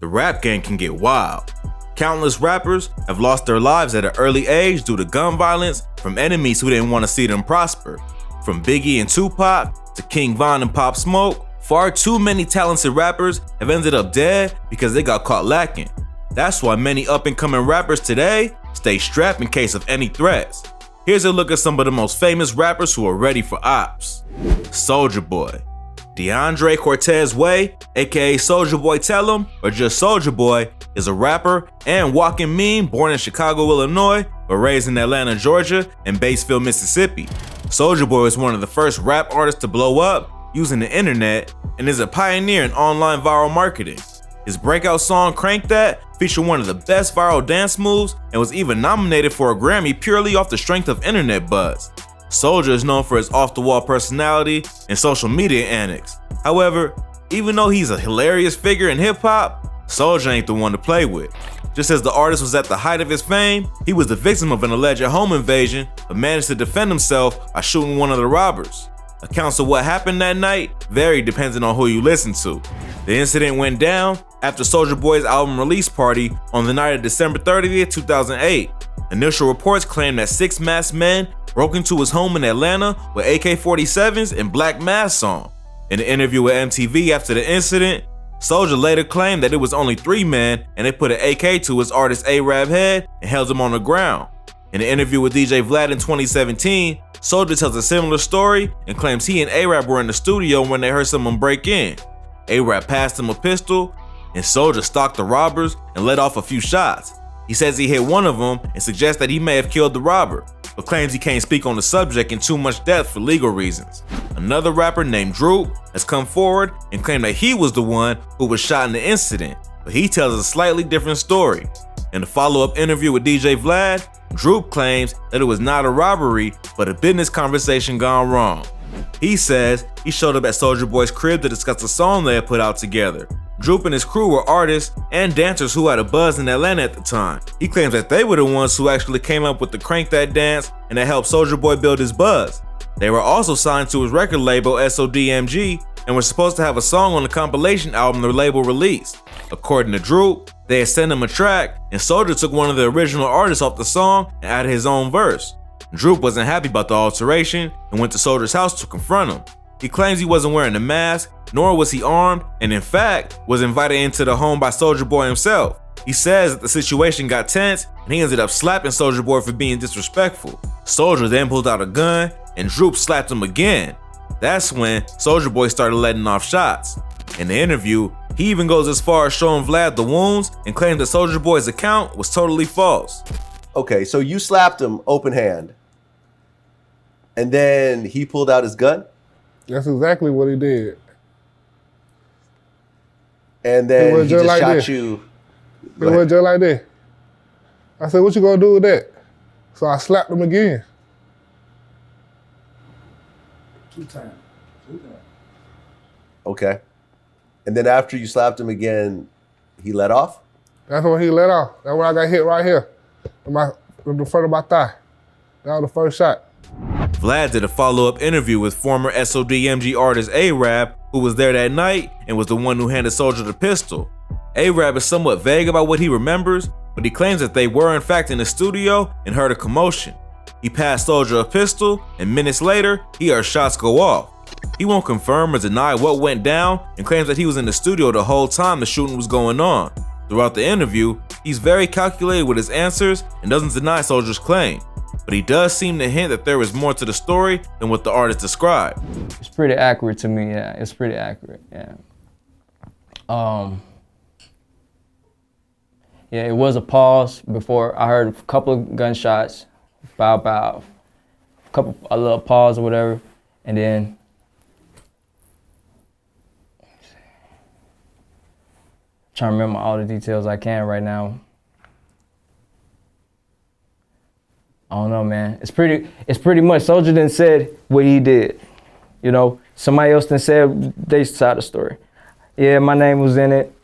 the rap game can get wild. Countless rappers have lost their lives at an early age due to gun violence from enemies who didn't want to see them prosper. From Biggie and Tupac to King Von and Pop Smoke, far too many talented rappers have ended up dead because they got caught lacking. That's why many up-and-coming rappers today stay strapped in case of any threats. Here's a look at some of the most famous rappers who are ready for ops. Soulja Boy. DeAndre Cortez Way, aka Soulja Boy Tell 'em, or just Soulja Boy, is a rapper and walking meme born in Chicago, Illinois, but raised in Atlanta, Georgia, and Batesville, Mississippi. Soulja Boy was one of the first rap artists to blow up using the internet and is a pioneer in online viral marketing. His breakout song Crank That featured one of the best viral dance moves and was even nominated for a Grammy purely off the strength of internet buzz. Soulja is known for his off-the-wall personality and social media antics. However, even though he's a hilarious figure in hip-hop, Soulja ain't the one to play with. Just as the artist was at the height of his fame, he was the victim of an alleged home invasion, but managed to defend himself by shooting one of the robbers. Accounts of what happened that night vary depending on who you listen to. The incident went down after Soulja Boy's album release party on the night of December 30th, 2008. Initial reports claim that 6 masked men broke into his home in Atlanta with AK-47s and black masks on. In an interview with MTV after the incident, Soulja later claimed that it was only 3 men and they put an AK to his artist A-Rab head and held him on the ground. In an interview with DJ Vlad in 2017, Soulja tells a similar story and claims he and A-Rab were in the studio when they heard someone break in. A-Rab passed him a pistol and Soulja stalked the robbers and let off a few shots. He says he hit one of them and suggests that he may have killed the robber, but claims he can't speak on the subject in too much depth for legal reasons. Another rapper named Durk has come forward and claimed that he was the one who was shot in the incident, but he tells a slightly different story. In a follow-up interview with DJ Vlad, Durk claims that it was not a robbery, but a business conversation gone wrong. He says he showed up at Soulja Boy's crib to discuss a song they had put out together. Durk and his crew were artists and dancers who had a buzz in Atlanta at the time. He claims that they were the ones who actually came up with the Crank That dance and that helped Soulja Boy build his buzz. They were also signed to his record label SODMG and were supposed to have a song on the compilation album the label released. According to Durk, they had sent him a track and Soulja took one of the original artists off the song and added his own verse. Durk wasn't happy about the alteration and went to Soulja's house to confront him. He claims he wasn't wearing a mask, nor was he armed, and in fact, was invited into the home by Soulja Boy himself. He says that the situation got tense, and he ended up slapping Soulja Boy for being disrespectful. Soulja then pulled out a gun, and Durk slapped him again. That's when Soulja Boy started letting off shots. In the interview, he even goes as far as showing Vlad the wounds and claims that Soulja Boy's account was totally false. Okay, so you slapped him open hand, and then he pulled out his gun? That's exactly what he did. And then he just shot you. It was just like that. I said, what you gonna do with that? So I slapped him again. 2 times. Okay. And then after you slapped him again, he let off? That's when he let off. That's when I got hit right here, in the front of my thigh. That was the first shot. Vlad did a follow-up interview with former SODMG artist A-Rab, who was there that night and was the one who handed Soulja the pistol. A-Rab is somewhat vague about what he remembers, but he claims that they were in fact in the studio and heard a commotion. He passed Soulja a pistol, and minutes later, he heard shots go off. He won't confirm or deny what went down and claims that he was in the studio the whole time the shooting was going on. Throughout the interview, he's very calculated with his answers and doesn't deny Soulja's claim. But he does seem to hint that there is more to the story than what the artist described. It's pretty accurate to me, yeah. It's pretty accurate, yeah. Yeah, it was a pause before I heard a couple of gunshots, about a little pause or whatever, and then trying to remember all the details I can right now. I don't know, man. It's pretty much, Soulja done said what he did. You know, somebody else done said their side of the story. Yeah, my name was in it.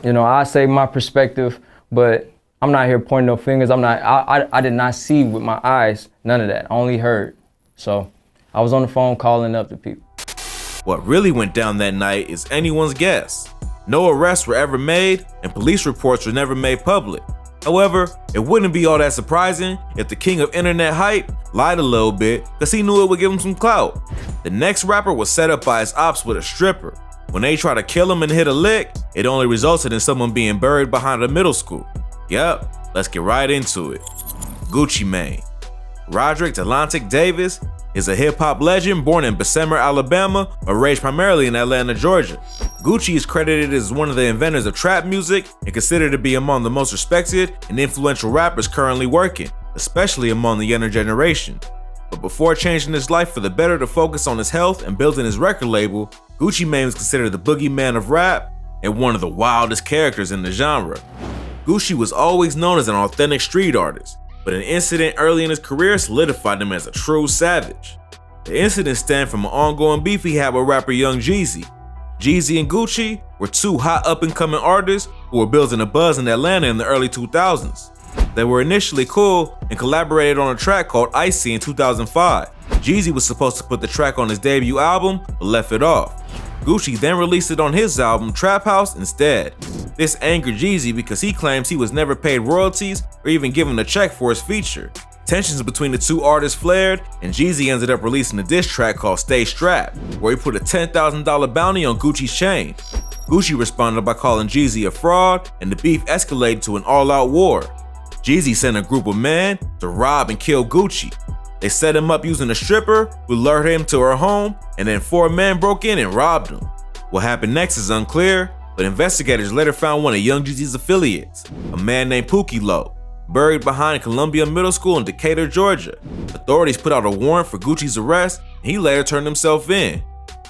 You know, I say my perspective, but I'm not here pointing no fingers. I did not see with my eyes, none of that. I only heard. So I was on the phone calling up the people. What really went down that night is anyone's guess. No arrests were ever made, and police reports were never made public. However, it wouldn't be all that surprising if the king of internet hype lied a little bit because he knew it would give him some clout. The next rapper was set up by his ops with a stripper. When they tried to kill him and hit a lick, it only resulted in someone being buried behind a middle school. Yep, let's get right into it. Gucci Mane. Roderick Delantic Davis is a hip-hop legend born in Bessemer, Alabama, but raised primarily in Atlanta, Georgia. Gucci is credited as one of the inventors of trap music and considered to be among the most respected and influential rappers currently working, especially among the younger generation. But before changing his life for the better to focus on his health and building his record label, Gucci Mane was considered the boogeyman of rap and one of the wildest characters in the genre. Gucci was always known as an authentic street artist, but an incident early in his career solidified him as a true savage. The incident stemmed from an ongoing beef he had with rapper Young Jeezy. Jeezy and Gucci were two hot up-and-coming artists who were building a buzz in Atlanta in the early 2000s. They were initially cool and collaborated on a track called Icy in 2005. Jeezy was supposed to put the track on his debut album, but left it off. Gucci then released it on his album Trap House instead. This angered Jeezy because he claims he was never paid royalties or even given a check for his feature. Tensions between the two artists flared, and Jeezy ended up releasing a diss track called Stay Strapped, where he put a $10,000 bounty on Gucci's chain. Gucci responded by calling Jeezy a fraud, and the beef escalated to an all-out war. Jeezy sent a group of men to rob and kill Gucci. They set him up using a stripper who lured him to her home, and then 4 men broke in and robbed him. What happened next is unclear, but investigators later found one of Young Jeezy's affiliates, a man named Pookie Loc, buried behind Columbia Middle School in Decatur, Georgia. Authorities put out a warrant for Gucci's arrest, and he later turned himself in.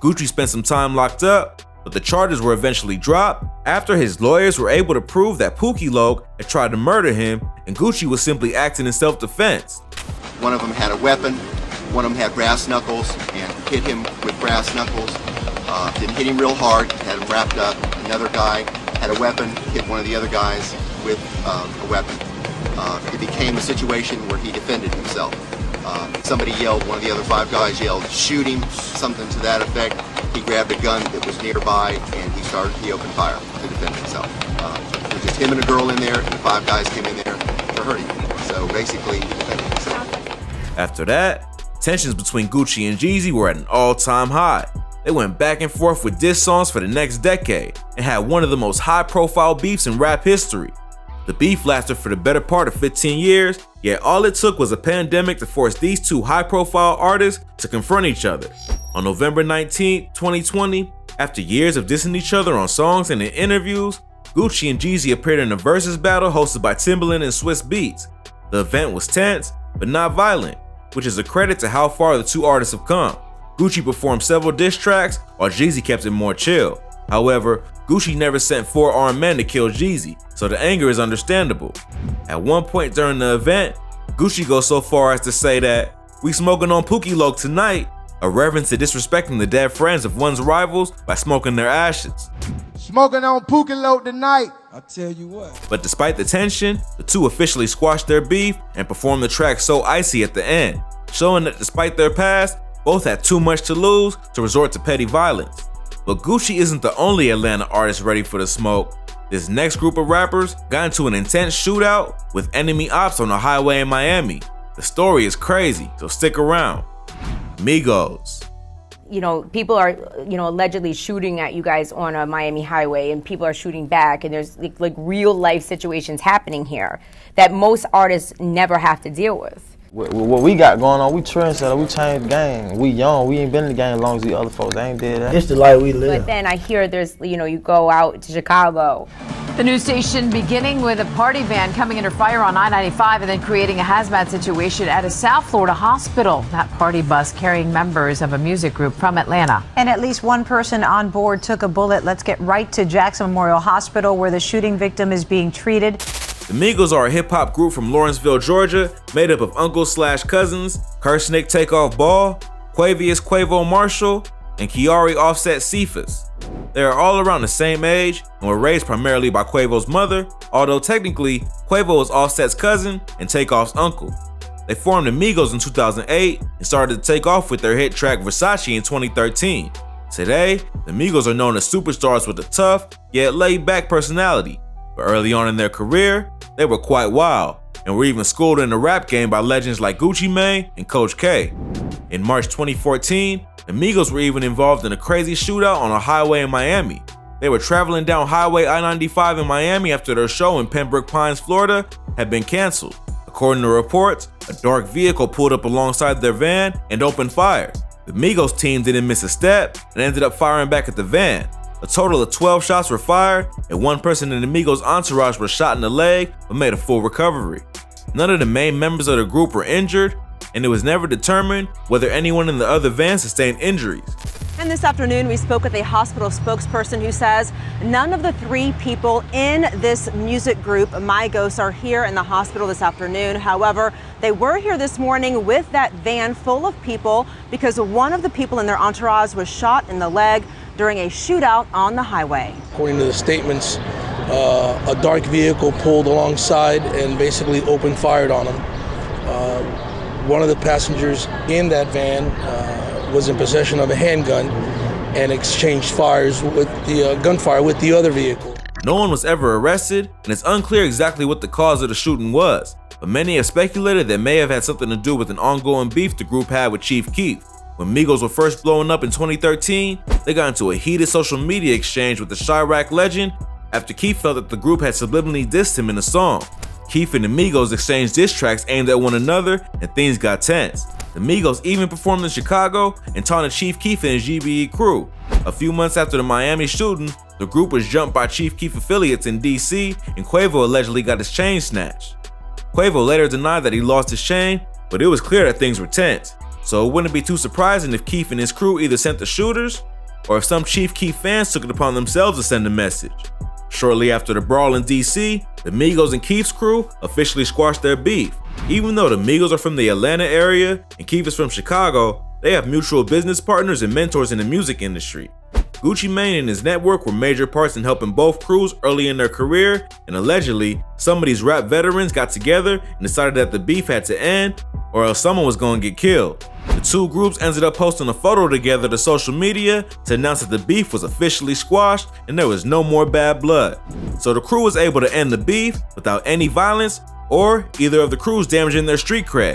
Gucci spent some time locked up, but the charges were eventually dropped after his lawyers were able to prove that Pookie Loc had tried to murder him, and Gucci was simply acting in self-defense. One of them had a weapon, one of them had brass knuckles, and hit him with brass knuckles. Didn't hit him real hard, had him wrapped up. Another guy had a weapon, hit one of the other guys with a weapon. It became a situation where he defended himself. Somebody yelled, one of the other 5 guys yelled, shoot him, something to that effect. He grabbed a gun that was nearby and he opened fire to defend himself. There was just him and a girl in there, and the 5 guys came in there to hurt him. So basically, he defended himself. After that, tensions between Gucci and Jeezy were at an all-time high. They went back and forth with diss songs for the next decade and had one of the most high-profile beefs in rap history. The beef lasted for the better part of 15 years, yet all it took was a pandemic to force these two high-profile artists to confront each other. On November 19, 2020, after years of dissing each other on songs and in interviews, Gucci and Jeezy appeared in a versus battle hosted by Timbaland and Swizz Beatz. The event was tense, but not violent, which is a credit to how far the two artists have come. Gucci performed several diss tracks, while Jeezy kept it more chill. However, Gucci never sent 4 armed men to kill Jeezy, so the anger is understandable. At one point during the event, Gucci goes so far as to say that, "We smoking on Pookie Loc tonight," a reference to disrespecting the dead friends of one's rivals by smoking their ashes. Smoking on Pookie Loc tonight. I'll tell you what. But despite the tension, the two officially squashed their beef and performed the track So Icy at the end, showing that despite their past, both had too much to lose to resort to petty violence. But Gucci isn't the only Atlanta artist ready for the smoke. This next group of rappers got into an intense shootout with enemy ops on a highway in Miami. The story is crazy, so stick around. Migos. You know, people are, allegedly shooting at you guys on a Miami highway, and people are shooting back, and there's like real life situations happening here that most artists never have to deal with. What we got going on, we trendsetter, we changed the game. We young, we ain't been in the game as long as the other folks. They ain't did that. It's the life we live. But then I hear there's, you go out to Chicago. The news station beginning with a party van coming under fire on I-95 and then creating a hazmat situation at a South Florida hospital. That party bus carrying members of a music group from Atlanta. And at least one person on board took a bullet. Let's get right to Jackson Memorial Hospital where the shooting victim is being treated. The Migos are a hip-hop group from Lawrenceville, Georgia, made up of uncles/cousins, Kursnick Takeoff Ball, Quavious Quavo Marshall, and Kiari Offset Cephas. They are all around the same age and were raised primarily by Quavo's mother, although technically Quavo was Offset's cousin and Takeoff's uncle. They formed the Migos in 2008 and started to take off with their hit track Versace in 2013. Today, the Migos are known as superstars with a tough yet laid-back personality, but early on in their career, they were quite wild, and were even schooled in the rap game by legends like Gucci Mane and Coach K. In March 2014, the Migos were even involved in a crazy shootout on a highway in Miami. They were traveling down Highway I-95 in Miami after their show in Pembroke Pines, Florida, had been canceled. According to reports, a dark vehicle pulled up alongside their van and opened fire. The Migos team didn't miss a step and ended up firing back at the van. A total of 12 shots were fired, and one person in the Migos entourage was shot in the leg but made a full recovery. None of the main members of the group were injured, and it was never determined whether anyone in the other van sustained injuries. And this afternoon, we spoke with a hospital spokesperson who says none of the 3 people in this music group, Migos, are here in the hospital this afternoon. However, they were here this morning with that van full of people because one of the people in their entourage was shot in the leg during a shootout on the highway. According to the statements, a dark vehicle pulled alongside and basically opened fire on them. One of the passengers in that van was in possession of a handgun and exchanged fires with the gunfire with the other vehicle. No one was ever arrested, and it's unclear exactly what the cause of the shooting was, but many have speculated that may have had something to do with an ongoing beef the group had with Chief Keef. When Migos were first blowing up in 2013, they got into a heated social media exchange with the Chirac legend after Keef felt that the group had subliminally dissed him in a song. Keef and the Migos exchanged diss tracks aimed at one another, and things got tense. The Migos even performed in Chicago and taunted Chief Keef and his GBE crew. A few months after the Miami shooting, the group was jumped by Chief Keef affiliates in DC, and Quavo allegedly got his chain snatched. Quavo later denied that he lost his chain, but it was clear that things were tense. So it wouldn't be too surprising if Keef and his crew either sent the shooters, or if some Chief Keef fans took it upon themselves to send a message. Shortly after the brawl in DC, the Migos and Keef's crew officially squashed their beef. Even though the Migos are from the Atlanta area and Keef is from Chicago, they have mutual business partners and mentors in the music industry. Gucci Mane and his network were major parts in helping both crews early in their career, and allegedly, some of these rap veterans got together and decided that the beef had to end, or else someone was going to get killed. The two groups ended up posting a photo together to social media to announce that the beef was officially squashed and there was no more bad blood. So the crew was able to end the beef without any violence or either of the crews damaging their street cred.